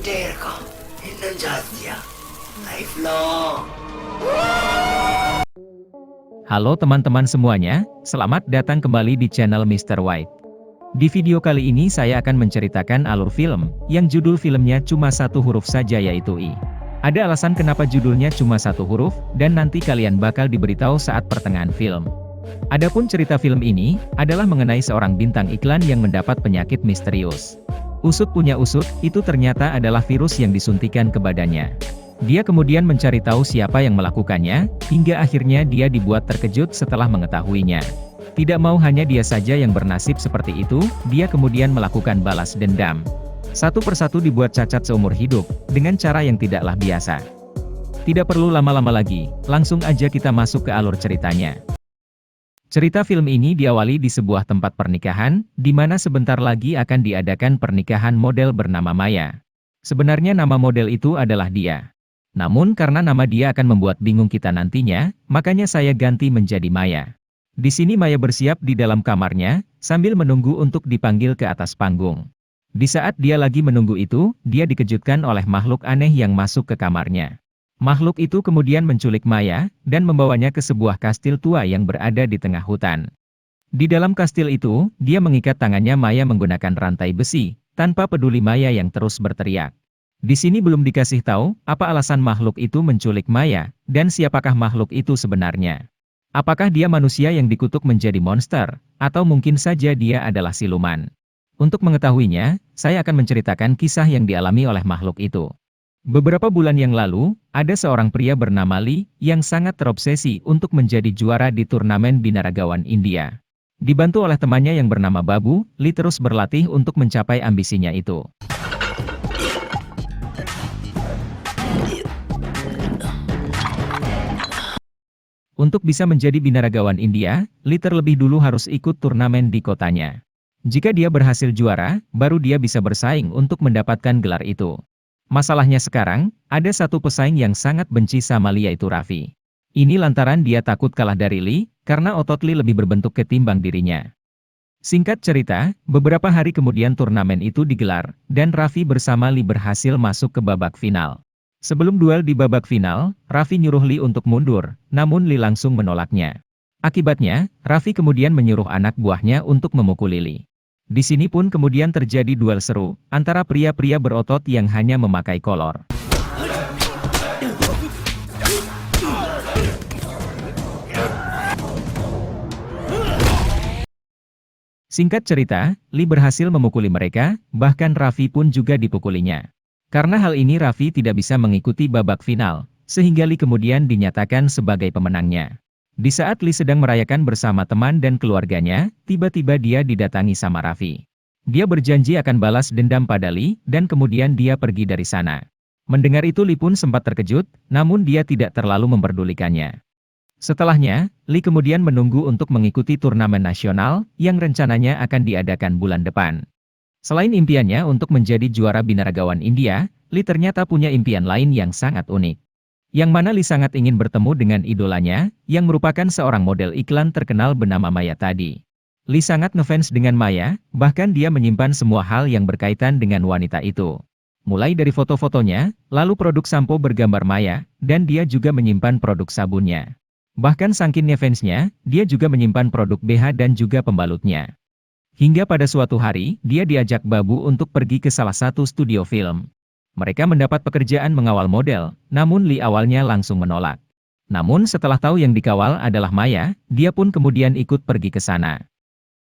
ఉంటే ఇరకం ಇನ್ನೊಂದು ಜಾಸ್ತಿಯಾ life long. Halo teman-teman semuanya, selamat datang kembali di channel Mr. White. Di video kali ini saya akan menceritakan alur film, yang judul filmnya cuma satu huruf saja yaitu I. Ada alasan kenapa judulnya cuma satu huruf, dan nanti kalian bakal diberitahu saat pertengahan film. Adapun cerita film ini, adalah mengenai seorang bintang iklan yang mendapat penyakit misterius. Usut punya usut, itu ternyata adalah virus yang disuntikan ke badannya. Dia kemudian mencari tahu siapa yang melakukannya, hingga akhirnya dia dibuat terkejut setelah mengetahuinya. Tidak mau hanya dia saja yang bernasib seperti itu, dia kemudian melakukan balas dendam. Satu persatu dibuat cacat seumur hidup, dengan cara yang tidaklah biasa. Tidak perlu lama-lama lagi, langsung aja kita masuk ke alur ceritanya. Cerita film ini diawali di sebuah tempat pernikahan, di mana sebentar lagi akan diadakan pernikahan model bernama Maya. Sebenarnya nama model itu adalah dia. Namun karena nama dia akan membuat bingung kita nantinya, makanya saya ganti menjadi Maya. Di sini Maya bersiap di dalam kamarnya, sambil menunggu untuk dipanggil ke atas panggung. Di saat dia lagi menunggu itu, dia dikejutkan oleh makhluk aneh yang masuk ke kamarnya. Makhluk itu kemudian menculik Maya, dan membawanya ke sebuah kastil tua yang berada di tengah hutan. Di dalam kastil itu, dia mengikat tangannya Maya menggunakan rantai besi, tanpa peduli Maya yang terus berteriak. Di sini belum dikasih tahu, apa alasan makhluk itu menculik Maya, dan siapakah makhluk itu sebenarnya. Apakah dia manusia yang dikutuk menjadi monster, atau mungkin saja dia adalah siluman. Untuk mengetahuinya, saya akan menceritakan kisah yang dialami oleh makhluk itu. Beberapa bulan yang lalu, ada seorang pria bernama Lee, yang sangat terobsesi untuk menjadi juara di turnamen binaragawan India. Dibantu oleh temannya yang bernama Babu, Lee terus berlatih untuk mencapai ambisinya itu. Untuk bisa menjadi binaragawan India, Lee terlebih dulu harus ikut turnamen di kotanya. Jika dia berhasil juara, baru dia bisa bersaing untuk mendapatkan gelar itu. Masalahnya sekarang, ada satu pesaing yang sangat benci sama Lee yaitu Raffi. Ini lantaran dia takut kalah dari Lee, karena otot Lee lebih berbentuk ketimbang dirinya. Singkat cerita, beberapa hari kemudian turnamen itu digelar, dan Raffi bersama Lee berhasil masuk ke babak final. Sebelum duel di babak final, Raffi nyuruh Lee untuk mundur, namun Lee langsung menolaknya. Akibatnya, Raffi kemudian menyuruh anak buahnya untuk memukuli Lee. Di sini pun kemudian terjadi duel seru, antara pria-pria berotot yang hanya memakai kolor. Singkat cerita, Lee berhasil memukuli mereka, bahkan Raffi pun juga dipukulinya. Karena hal ini Raffi tidak bisa mengikuti babak final, sehingga Lee kemudian dinyatakan sebagai pemenangnya. Di saat Lee sedang merayakan bersama teman dan keluarganya, tiba-tiba dia didatangi sama Raffi. Dia berjanji akan balas dendam pada Lee, dan kemudian dia pergi dari sana. Mendengar itu Lee pun sempat terkejut, namun dia tidak terlalu memperdulikannya. Setelahnya, Lee kemudian menunggu untuk mengikuti turnamen nasional, yang rencananya akan diadakan bulan depan. Selain impiannya untuk menjadi juara binaragawan India, Lee ternyata punya impian lain yang sangat unik. Yang mana Lee sangat ingin bertemu dengan idolanya, yang merupakan seorang model iklan terkenal bernama Maya tadi. Lee sangat ngefans dengan Maya, bahkan dia menyimpan semua hal yang berkaitan dengan wanita itu. Mulai dari foto-fotonya, lalu produk sampo bergambar Maya, dan dia juga menyimpan produk sabunnya. Bahkan saking ngefansnya, dia juga menyimpan produk BH dan juga pembalutnya. Hingga pada suatu hari, dia diajak Babu untuk pergi ke salah satu studio film. Mereka mendapat pekerjaan mengawal model, namun Lee awalnya langsung menolak. Namun setelah tahu yang dikawal adalah Maya, dia pun kemudian ikut pergi ke sana.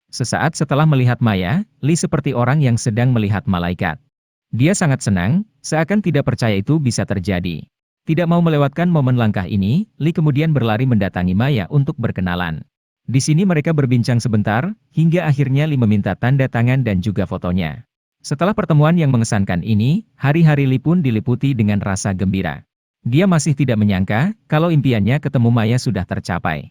Sesaat setelah melihat Maya, Lee seperti orang yang sedang melihat malaikat. Dia sangat senang, seakan tidak percaya itu bisa terjadi. Tidak mau melewatkan momen langkah ini, Lee kemudian berlari mendatangi Maya untuk berkenalan. Di sini mereka berbincang sebentar, hingga akhirnya Lee meminta tanda tangan dan juga fotonya. Setelah pertemuan yang mengesankan ini, hari-hari Lee pun diliputi dengan rasa gembira. Dia masih tidak menyangka, kalau impiannya ketemu Maya sudah tercapai.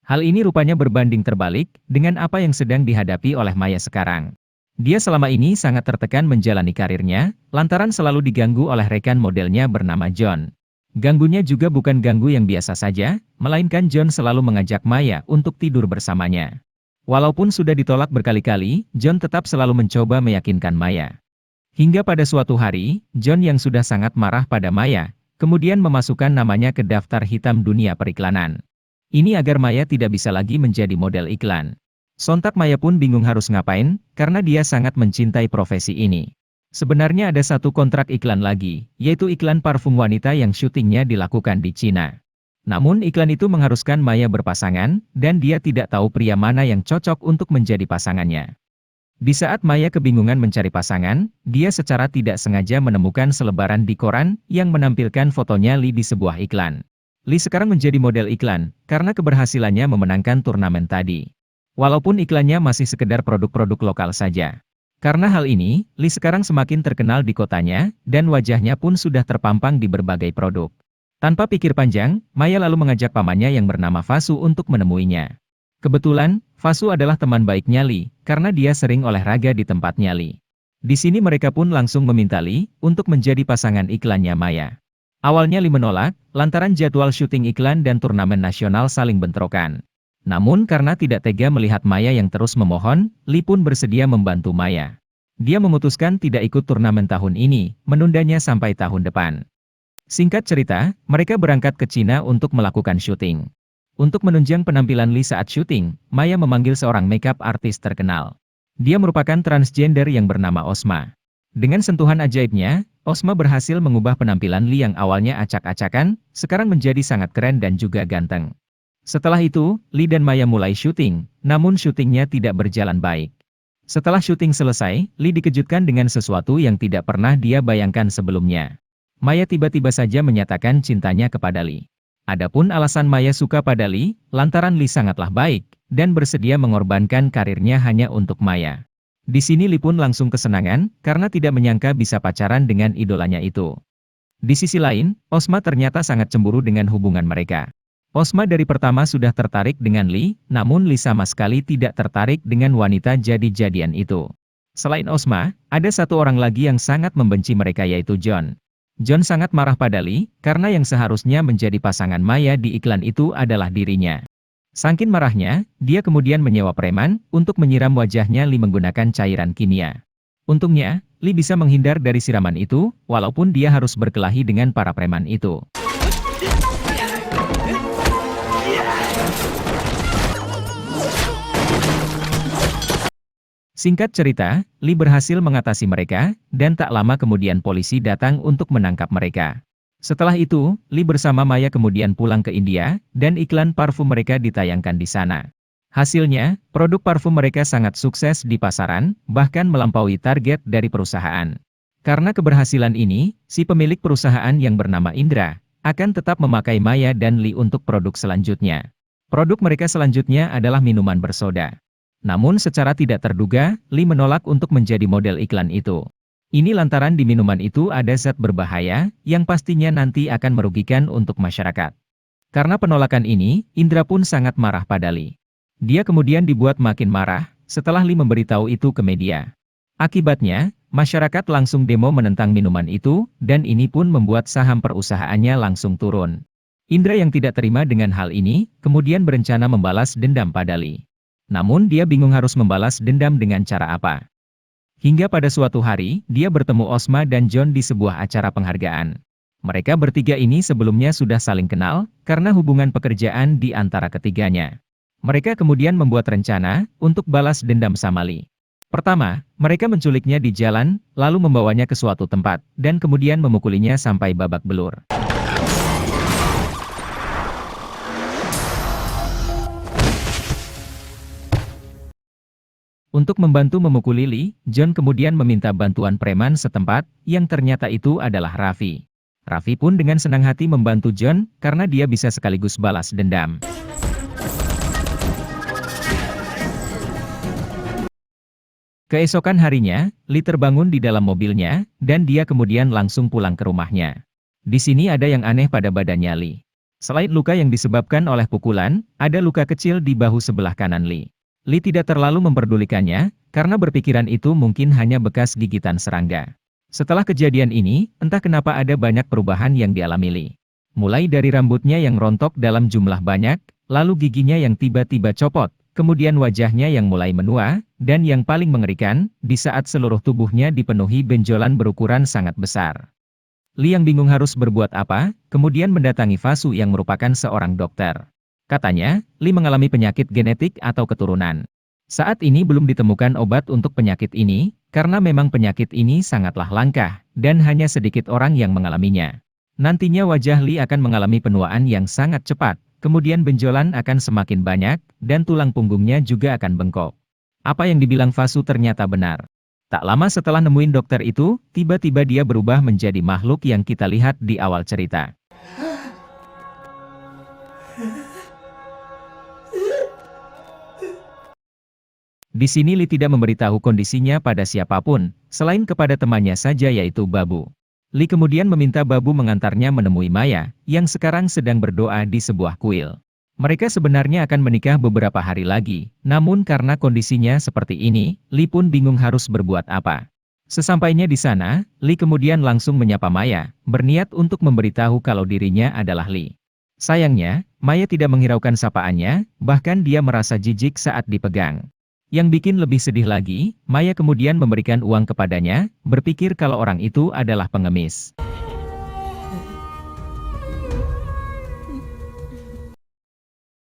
Hal ini rupanya berbanding terbalik, dengan apa yang sedang dihadapi oleh Maya sekarang. Dia selama ini sangat tertekan menjalani karirnya, lantaran selalu diganggu oleh rekan modelnya bernama John. Ganggunya juga bukan ganggu yang biasa saja, melainkan John selalu mengajak Maya untuk tidur bersamanya. Walaupun sudah ditolak berkali-kali, John tetap selalu mencoba meyakinkan Maya. Hingga pada suatu hari, John yang sudah sangat marah pada Maya, kemudian memasukkan namanya ke daftar hitam dunia periklanan. Ini agar Maya tidak bisa lagi menjadi model iklan. Sontak Maya pun bingung harus ngapain, karena dia sangat mencintai profesi ini. Sebenarnya ada satu kontrak iklan lagi, yaitu iklan parfum wanita yang syutingnya dilakukan di Cina. Namun iklan itu mengharuskan Maya berpasangan, dan dia tidak tahu pria mana yang cocok untuk menjadi pasangannya. Di saat Maya kebingungan mencari pasangan, dia secara tidak sengaja menemukan selebaran di koran yang menampilkan fotonya Lee di sebuah iklan. Lee sekarang menjadi model iklan, karena keberhasilannya memenangkan turnamen tadi. Walaupun iklannya masih sekedar produk-produk lokal saja. Karena hal ini, Lee sekarang semakin terkenal di kotanya, dan wajahnya pun sudah terpampang di berbagai produk. Tanpa pikir panjang, Maya lalu mengajak pamannya yang bernama Fasu untuk menemuinya. Kebetulan, Fasu adalah teman baiknya Lee, karena dia sering olahraga di tempatnya Lee. Di sini mereka pun langsung meminta Lee untuk menjadi pasangan iklannya Maya. Awalnya Lee menolak, lantaran jadwal syuting iklan dan turnamen nasional saling bentrokan. Namun karena tidak tega melihat Maya yang terus memohon, Lee pun bersedia membantu Maya. Dia memutuskan tidak ikut turnamen tahun ini, menundanya sampai tahun depan. Singkat cerita, mereka berangkat ke Cina untuk melakukan syuting. Untuk menunjang penampilan Lee saat syuting, Maya memanggil seorang makeup artis terkenal. Dia merupakan transgender yang bernama Osma. Dengan sentuhan ajaibnya, Osma berhasil mengubah penampilan Lee yang awalnya acak-acakan, sekarang menjadi sangat keren dan juga ganteng. Setelah itu, Lee dan Maya mulai syuting, namun syutingnya tidak berjalan baik. Setelah syuting selesai, Lee dikejutkan dengan sesuatu yang tidak pernah dia bayangkan sebelumnya. Maya tiba-tiba saja menyatakan cintanya kepada Lee. Adapun alasan Maya suka pada Lee, lantaran Lee sangatlah baik, dan bersedia mengorbankan karirnya hanya untuk Maya. Di sini Lee pun langsung kesenangan, karena tidak menyangka bisa pacaran dengan idolanya itu. Di sisi lain, Osma ternyata sangat cemburu dengan hubungan mereka. Osma dari pertama sudah tertarik dengan Lee, namun Lee sama sekali tidak tertarik dengan wanita jadi-jadian itu. Selain Osma, ada satu orang lagi yang sangat membenci mereka yaitu John. John sangat marah pada Lee, karena yang seharusnya menjadi pasangan Maya di iklan itu adalah dirinya. Saking marahnya, dia kemudian menyewa preman, untuk menyiram wajahnya Lee menggunakan cairan kimia. Untungnya, Lee bisa menghindar dari siraman itu, walaupun dia harus berkelahi dengan para preman itu. Singkat cerita, Lee berhasil mengatasi mereka, dan tak lama kemudian polisi datang untuk menangkap mereka. Setelah itu, Lee bersama Maya kemudian pulang ke India, dan iklan parfum mereka ditayangkan di sana. Hasilnya, produk parfum mereka sangat sukses di pasaran, bahkan melampaui target dari perusahaan. Karena keberhasilan ini, si pemilik perusahaan yang bernama Indra, akan tetap memakai Maya dan Lee untuk produk selanjutnya. Produk mereka selanjutnya adalah minuman bersoda. Namun secara tidak terduga, Lee menolak untuk menjadi model iklan itu. Ini lantaran di minuman itu ada zat berbahaya, yang pastinya nanti akan merugikan untuk masyarakat. Karena penolakan ini, Indra pun sangat marah pada Lee. Dia kemudian dibuat makin marah, setelah Lee memberitahu itu ke media. Akibatnya, masyarakat langsung demo menentang minuman itu, dan ini pun membuat saham perusahaannya langsung turun. Indra yang tidak terima dengan hal ini, kemudian berencana membalas dendam pada Lee. Namun dia bingung harus membalas dendam dengan cara apa. Hingga pada suatu hari, dia bertemu Osma dan John di sebuah acara penghargaan. Mereka bertiga ini sebelumnya sudah saling kenal, karena hubungan pekerjaan di antara ketiganya. Mereka kemudian membuat rencana, untuk balas dendam sama Lee. Pertama, mereka menculiknya di jalan, lalu membawanya ke suatu tempat, dan kemudian memukulinya sampai babak belur. Untuk membantu memukuli Lee, John kemudian meminta bantuan preman setempat, yang ternyata itu adalah Raffi. Raffi pun dengan senang hati membantu John, karena dia bisa sekaligus balas dendam. Keesokan harinya, Lee terbangun di dalam mobilnya, dan dia kemudian langsung pulang ke rumahnya. Di sini ada yang aneh pada badannya Lee. Selain luka yang disebabkan oleh pukulan, ada luka kecil di bahu sebelah kanan Lee. Lee tidak terlalu memperdulikannya, karena berpikiran itu mungkin hanya bekas gigitan serangga. Setelah kejadian ini, entah kenapa ada banyak perubahan yang dialami Lee. Mulai dari rambutnya yang rontok dalam jumlah banyak, lalu giginya yang tiba-tiba copot, kemudian wajahnya yang mulai menua, dan yang paling mengerikan, di saat seluruh tubuhnya dipenuhi benjolan berukuran sangat besar. Li yang bingung harus berbuat apa, kemudian mendatangi Fasu yang merupakan seorang dokter. Katanya, Li mengalami penyakit genetik atau keturunan. Saat ini belum ditemukan obat untuk penyakit ini, karena memang penyakit ini sangatlah langka, dan hanya sedikit orang yang mengalaminya. Nantinya wajah Li akan mengalami penuaan yang sangat cepat, kemudian benjolan akan semakin banyak, dan tulang punggungnya juga akan bengkok. Apa yang dibilang Fasu ternyata benar. Tak lama setelah nemuin dokter itu, tiba-tiba dia berubah menjadi makhluk yang kita lihat di awal cerita. Di sini Li tidak memberitahu kondisinya pada siapapun, selain kepada temannya saja yaitu Babu. Li kemudian meminta Babu mengantarnya menemui Maya, yang sekarang sedang berdoa di sebuah kuil. Mereka sebenarnya akan menikah beberapa hari lagi, namun karena kondisinya seperti ini, Li pun bingung harus berbuat apa. Sesampainya di sana, Li kemudian langsung menyapa Maya, berniat untuk memberitahu kalau dirinya adalah Li. Sayangnya, Maya tidak menghiraukan sapaannya, bahkan dia merasa jijik saat dipegang. Yang bikin lebih sedih lagi, Maya kemudian memberikan uang kepadanya, berpikir kalau orang itu adalah pengemis.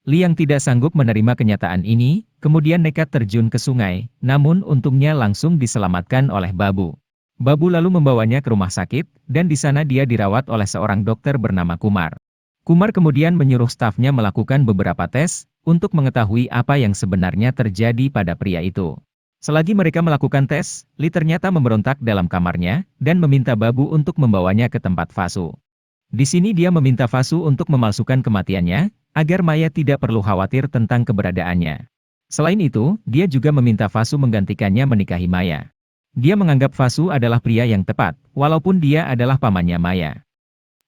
Li yang tidak sanggup menerima kenyataan ini, kemudian nekat terjun ke sungai, namun untungnya langsung diselamatkan oleh Babu. Babu lalu membawanya ke rumah sakit, dan di sana dia dirawat oleh seorang dokter bernama Kumar. Kumar kemudian menyuruh stafnya melakukan beberapa tes, untuk mengetahui apa yang sebenarnya terjadi pada pria itu. Selagi mereka melakukan tes, Li ternyata memberontak dalam kamarnya, dan meminta Babu untuk membawanya ke tempat Fasu. Di sini dia meminta Fasu untuk memalsukan kematiannya, agar Maya tidak perlu khawatir tentang keberadaannya. Selain itu, dia juga meminta Fasu menggantikannya menikahi Maya. Dia menganggap Fasu adalah pria yang tepat, walaupun dia adalah pamannya Maya.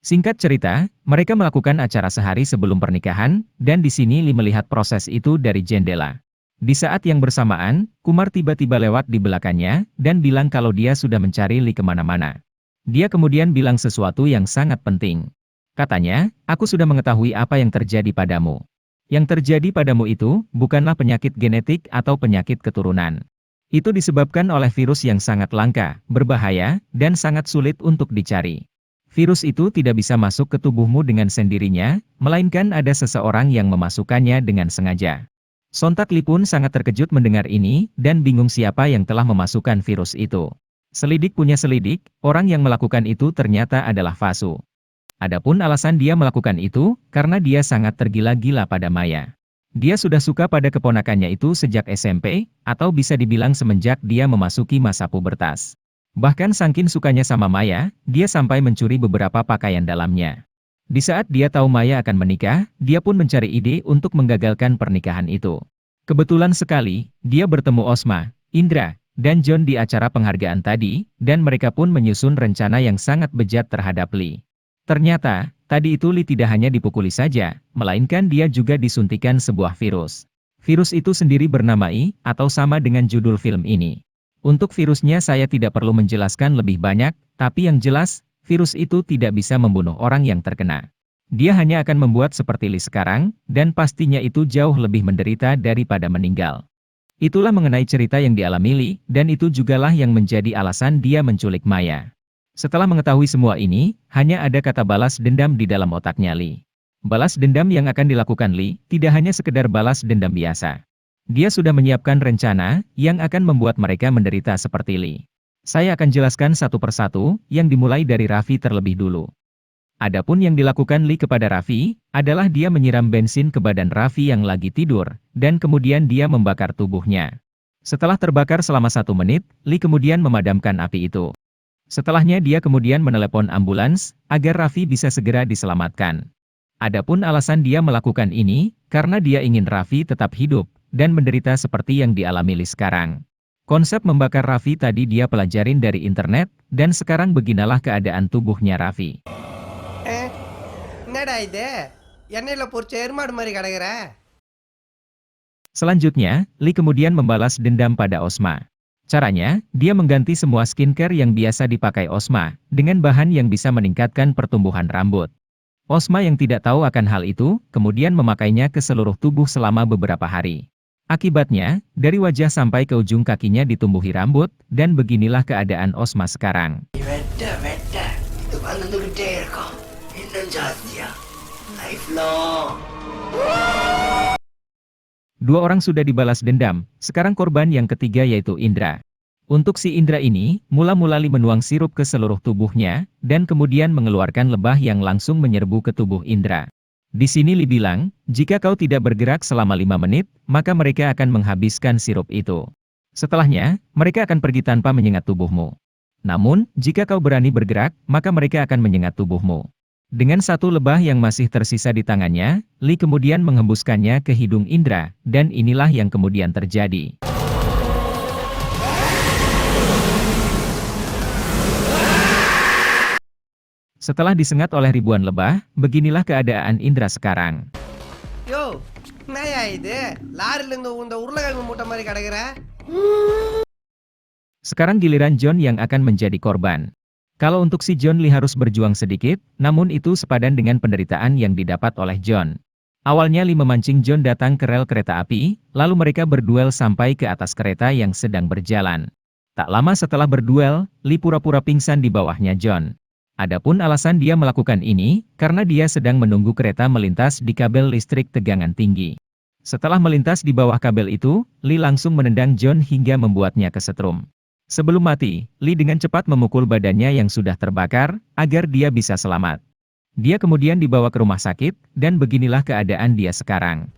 Singkat cerita, mereka melakukan acara sehari sebelum pernikahan, dan di sini Li melihat proses itu dari jendela. Di saat yang bersamaan, Kumar tiba-tiba lewat di belakangnya, dan bilang kalau dia sudah mencari Li kemana-mana. Dia kemudian bilang sesuatu yang sangat penting. Katanya, aku sudah mengetahui apa yang terjadi padamu. Yang terjadi padamu itu, bukanlah penyakit genetik atau penyakit keturunan. Itu disebabkan oleh virus yang sangat langka, berbahaya, dan sangat sulit untuk dicari. Virus itu tidak bisa masuk ke tubuhmu dengan sendirinya, melainkan ada seseorang yang memasukkannya dengan sengaja. Sontak Li pun sangat terkejut mendengar ini, dan bingung siapa yang telah memasukkan virus itu. Selidik punya selidik, orang yang melakukan itu ternyata adalah Fasu. Adapun alasan dia melakukan itu, karena dia sangat tergila-gila pada Maya. Dia sudah suka pada keponakannya itu sejak SMP, atau bisa dibilang semenjak dia memasuki masa pubertas. Bahkan saking sukanya sama Maya, dia sampai mencuri beberapa pakaian dalamnya. Di saat dia tahu Maya akan menikah, dia pun mencari ide untuk menggagalkan pernikahan itu. Kebetulan sekali, dia bertemu Osma, Indra, dan John di acara penghargaan tadi, dan mereka pun menyusun rencana yang sangat bejat terhadap Li. Ternyata, tadi itu Li tidak hanya dipukuli saja, melainkan dia juga disuntikan sebuah virus. Virus itu sendiri bernama I, atau sama dengan judul film ini. Untuk virusnya saya tidak perlu menjelaskan lebih banyak, tapi yang jelas, virus itu tidak bisa membunuh orang yang terkena. Dia hanya akan membuat seperti Li sekarang, dan pastinya itu jauh lebih menderita daripada meninggal. Itulah mengenai cerita yang dialami Li, dan itu jugalah yang menjadi alasan dia menculik Maya. Setelah mengetahui semua ini, hanya ada kata balas dendam di dalam otaknya Li. Balas dendam yang akan dilakukan Li, tidak hanya sekedar balas dendam biasa. Dia sudah menyiapkan rencana, yang akan membuat mereka menderita seperti Li. Saya akan jelaskan satu persatu, yang dimulai dari Raffi terlebih dulu. Adapun yang dilakukan Li kepada Raffi, adalah dia menyiram bensin ke badan Raffi yang lagi tidur, dan kemudian dia membakar tubuhnya. Setelah terbakar selama 1 menit, Li kemudian memadamkan api itu. Setelahnya dia kemudian menelepon ambulans, agar Raffi bisa segera diselamatkan. Adapun alasan dia melakukan ini, karena dia ingin Raffi tetap hidup, dan menderita seperti yang dialami Li sekarang. Konsep membakar Raffi tadi dia pelajarin dari internet, dan sekarang beginilah keadaan tubuhnya Raffi. Selanjutnya, Li kemudian membalas dendam pada Osma. Caranya, dia mengganti semua skincare yang biasa dipakai Osma, dengan bahan yang bisa meningkatkan pertumbuhan rambut. Osma yang tidak tahu akan hal itu, kemudian memakainya ke seluruh tubuh selama beberapa hari. Akibatnya, dari wajah sampai ke ujung kakinya ditumbuhi rambut, dan beginilah keadaan Osma sekarang. Beda. Itu kan tentu gede kok. Intan jahatnya. Lifelong. Dua orang sudah dibalas dendam, sekarang korban yang ketiga yaitu Indra. Untuk si Indra ini, mula-mula Lee menuang sirup ke seluruh tubuhnya, dan kemudian mengeluarkan lebah yang langsung menyerbu ke tubuh Indra. Di sini Lee bilang, jika kau tidak bergerak selama 5 menit, maka mereka akan menghabiskan sirup itu. Setelahnya, mereka akan pergi tanpa menyengat tubuhmu. Namun, jika kau berani bergerak, maka mereka akan menyengat tubuhmu. Dengan satu lebah yang masih tersisa di tangannya, Lee kemudian menghembuskannya ke hidung Indra, dan inilah yang kemudian terjadi. Setelah disengat oleh ribuan lebah, beginilah keadaan Indra sekarang. Yo, naya இது லாரில இருந்து உந்த உருளைக்கிழங்கு மூட்டை மாதிரி கிடக்குற. Sekarang giliran John yang akan menjadi korban. Kalau untuk si John, Lee harus berjuang sedikit, namun itu sepadan dengan penderitaan yang didapat oleh John. Awalnya Lee memancing John datang ke rel kereta api, lalu mereka berduel sampai ke atas kereta yang sedang berjalan. Tak lama setelah berduel, Lee pura-pura pingsan di bawahnya John. Adapun alasan dia melakukan ini, karena dia sedang menunggu kereta melintas di kabel listrik tegangan tinggi. Setelah melintas di bawah kabel itu, Lee langsung menendang John hingga membuatnya kesetrum. Sebelum mati, Lee dengan cepat memukul badannya yang sudah terbakar, agar dia bisa selamat. Dia kemudian dibawa ke rumah sakit, dan beginilah keadaan dia sekarang.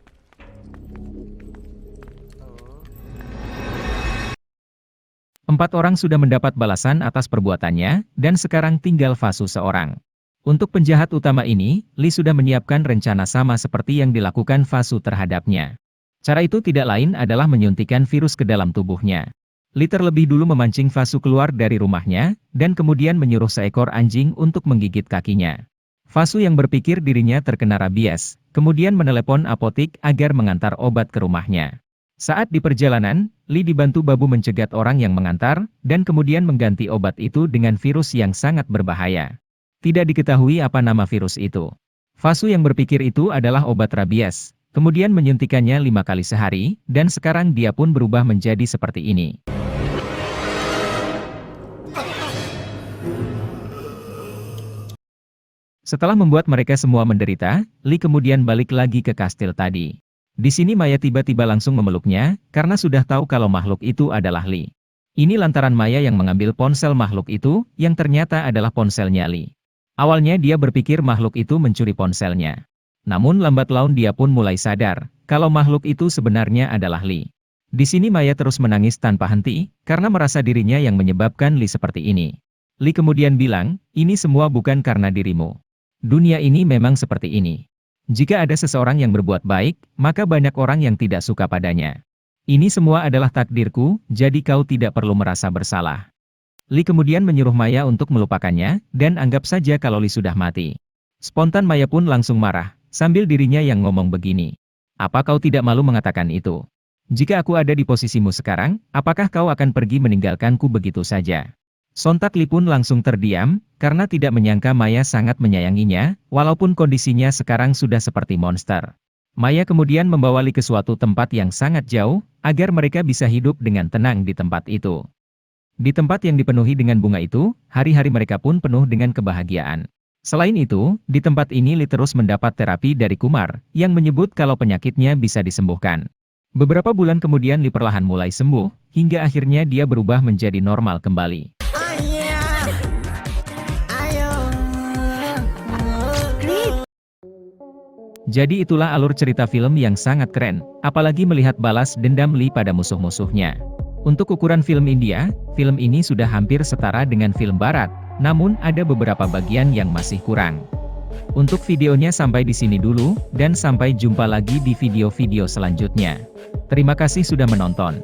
Empat orang sudah mendapat balasan atas perbuatannya, dan sekarang tinggal Fasu seorang. Untuk penjahat utama ini, Lee sudah menyiapkan rencana sama seperti yang dilakukan Fasu terhadapnya. Cara itu tidak lain adalah menyuntikkan virus ke dalam tubuhnya. Lee terlebih dulu memancing Fasu keluar dari rumahnya, dan kemudian menyuruh seekor anjing untuk menggigit kakinya. Fasu yang berpikir dirinya terkena rabies, kemudian menelepon apotik agar mengantar obat ke rumahnya. Saat di perjalanan, Lee dibantu babu mencegat orang yang mengantar, dan kemudian mengganti obat itu dengan virus yang sangat berbahaya. Tidak diketahui apa nama virus itu. Fasu yang berpikir itu adalah obat rabies, kemudian menyuntikannya 5 kali sehari, dan sekarang dia pun berubah menjadi seperti ini. Setelah membuat mereka semua menderita, Lee kemudian balik lagi ke kastil tadi. Di sini Maya tiba-tiba langsung memeluknya, karena sudah tahu kalau makhluk itu adalah Lee. Ini lantaran Maya yang mengambil ponsel makhluk itu, yang ternyata adalah ponselnya Lee. Awalnya dia berpikir makhluk itu mencuri ponselnya. Namun lambat laun dia pun mulai sadar, kalau makhluk itu sebenarnya adalah Lee. Di sini Maya terus menangis tanpa henti, karena merasa dirinya yang menyebabkan Lee seperti ini. Lee kemudian bilang, ini semua bukan karena dirimu. Dunia ini memang seperti ini. Jika ada seseorang yang berbuat baik, maka banyak orang yang tidak suka padanya. Ini semua adalah takdirku, jadi kau tidak perlu merasa bersalah. Lee kemudian menyuruh Maya untuk melupakannya, dan anggap saja kalau Lee sudah mati. Spontan Maya pun langsung marah, sambil dirinya yang ngomong begini. Apa kau tidak malu mengatakan itu? Jika aku ada di posisimu sekarang, apakah kau akan pergi meninggalkanku begitu saja? Sontak Lee pun langsung terdiam, karena tidak menyangka Maya sangat menyayanginya, walaupun kondisinya sekarang sudah seperti monster. Maya kemudian membawa Lee ke suatu tempat yang sangat jauh, agar mereka bisa hidup dengan tenang di tempat itu. Di tempat yang dipenuhi dengan bunga itu, hari-hari mereka pun penuh dengan kebahagiaan. Selain itu, di tempat ini Lee terus mendapat terapi dari Kumar, yang menyebut kalau penyakitnya bisa disembuhkan. Beberapa bulan kemudian Lee perlahan mulai sembuh, hingga akhirnya dia berubah menjadi normal kembali. Jadi itulah alur cerita film yang sangat keren, apalagi melihat balas dendam Lee pada musuh-musuhnya. Untuk ukuran film India, film ini sudah hampir setara dengan film Barat, namun ada beberapa bagian yang masih kurang. Untuk videonya sampai di sini dulu, dan sampai jumpa lagi di video-video selanjutnya. Terima kasih sudah menonton.